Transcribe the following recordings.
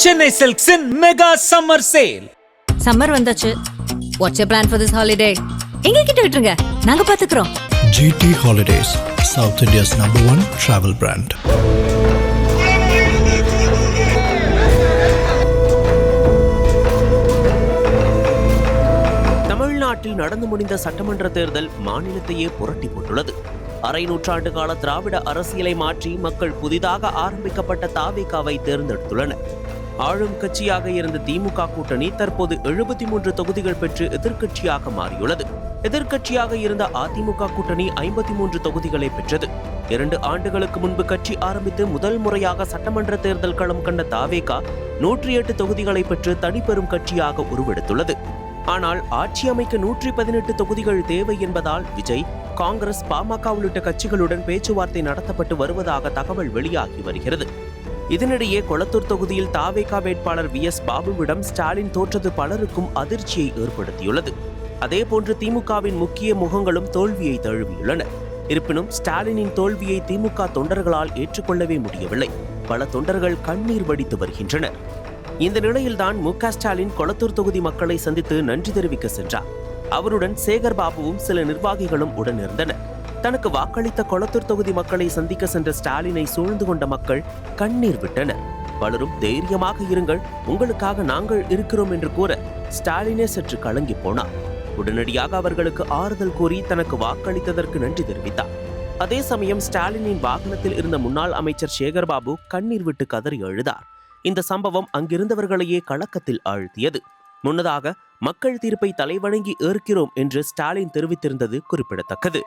Chennai Silks in mega summer sale. Summer வந்தாச்சு. What's your plan for this holiday? எங்க கிட்ட விட்டுருங்க, நாங்க பாத்துக்கிறோம். GT Holidays, South India's #1 travel brand. தமிழ்நாட்டில் நடந்து முடிந்த சட்டமன்ற தேர்தல் மாநிலத்தையே புரட்டி போட்டுள்ளது. அரை நூற்றாண்டு கால திராவிட அரசியலை மாற்றி மக்கள் புதிதாக ஆரம்பிக்கப்பட்ட தாவேகாவை தேர்ந்தெடுத்துள்ளனர். ஆளும் கட்சியாக இருந்த திமுக கூட்டணி தற்போது 73 தொகுதிகள் பெற்று எதிர்க்கட்சியாக மாறியுள்ளது. எதிர்க்கட்சியாக இருந்த அதிமுக கூட்டணி 53 தொகுதிகளை பெற்றது. 2 ஆண்டுகளுக்கு முன்பு கட்சி ஆரம்பித்து முதல் முறையாக சட்டமன்ற தேர்தல் களம் கண்ட தாவேகா 108 தொகுதிகளை பெற்று தனிப்பெரும் கட்சியாக உருவெடுத்துள்ளது. ஆனால் ஆட்சி அமைக்க 118 தொகுதிகள் தேவை என்பதால் விஜய், காங்கிரஸ், பாமக உள்ளிட்ட கட்சிகளுடன் பேச்சுவார்த்தை நடத்தப்பட்டு வருவதாக தகவல் வெளியாகி வருகிறது. இதனிடையே கொளத்தூர் தொகுதியில் தாவேகா வேட்பாளர் VS பாபுவிடம் ஸ்டாலின் தோற்றது பலருக்கும் அதிர்ச்சியை ஏற்படுத்தியுள்ளது. அதேபோன்று திமுகவின் முக்கிய முகங்களும் தோல்வியை தழுவியுள்ளனர். இருப்பினும் ஸ்டாலினின் தோல்வியை திமுக தொண்டர்களால் ஏற்றுக்கொள்ளவே முடியவில்லை. பல தொண்டர்கள் கண்ணீர் வடித்து வருகின்றனர். இந்த நிலையில்தான் MK ஸ்டாலின் கொளத்தூர் தொகுதி மக்களை சந்தித்து நன்றி தெரிவிக்க சென்றார். அவருடன் சேகர் பாபுவும் சில நிர்வாகிகளும் உடன் இருந்தனர். தனக்கு வாக்களித்த கொளத்தூர் தொகுதி மக்களை சந்திக்க சென்ற ஸ்டாலினை சூழ்ந்து கொண்ட மக்கள் கண்ணீர் விட்டனர். பலரும் தைரியமாக இருங்கள், உங்களுக்காக நாங்கள் இருக்கிறோம் என்று கூற ஸ்டாலினே சற்று கலங்கி போனார். உடனடியாக அவர்களுக்கு ஆறுதல் கூறி தனக்கு வாக்களித்ததற்கு நன்றி தெரிவித்தார். அதே சமயம் ஸ்டாலினின் வாகனத்தில் இருந்த முன்னாள் அமைச்சர் சேகர் பாபு கண்ணீர் விட்டு கதறி அழுதார். இந்த சம்பவம் அங்கிருந்தவர்களையே கலக்கத்தில் ஆழ்த்தியது. முன்னதாக மக்கள் தீர்ப்பை தலைவணங்கி ஏற்கிறோம் என்று ஸ்டாலின் தெரிவித்திருந்தது குறிப்பிடத்தக்கது.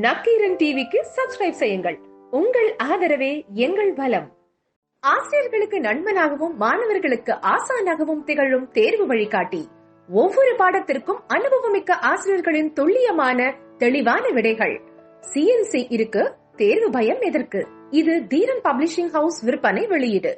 நக்கீரன் டிவிக்கு சப்ஸ்கிரைப் செய்யுங்கள். உங்கள் ஆதரவே எங்கள் பலம். ஆசிரியர்களுக்கு நண்பனாகவும் மாணவர்களுக்கு ஆசானாகவும் திகழும் தேர்வு வழிகாட்டி. ஒவ்வொரு பாடத்திற்கும் அனுபவமிக்க ஆசிரியர்களின் துல்லியமான தெளிவான விடைகள். CNC இருக்கு, தேர்வு பயம் எதற்கு? இது தீரன் பப்ளிஷிங் ஹவுஸ் விற்பனை வெளியீடு.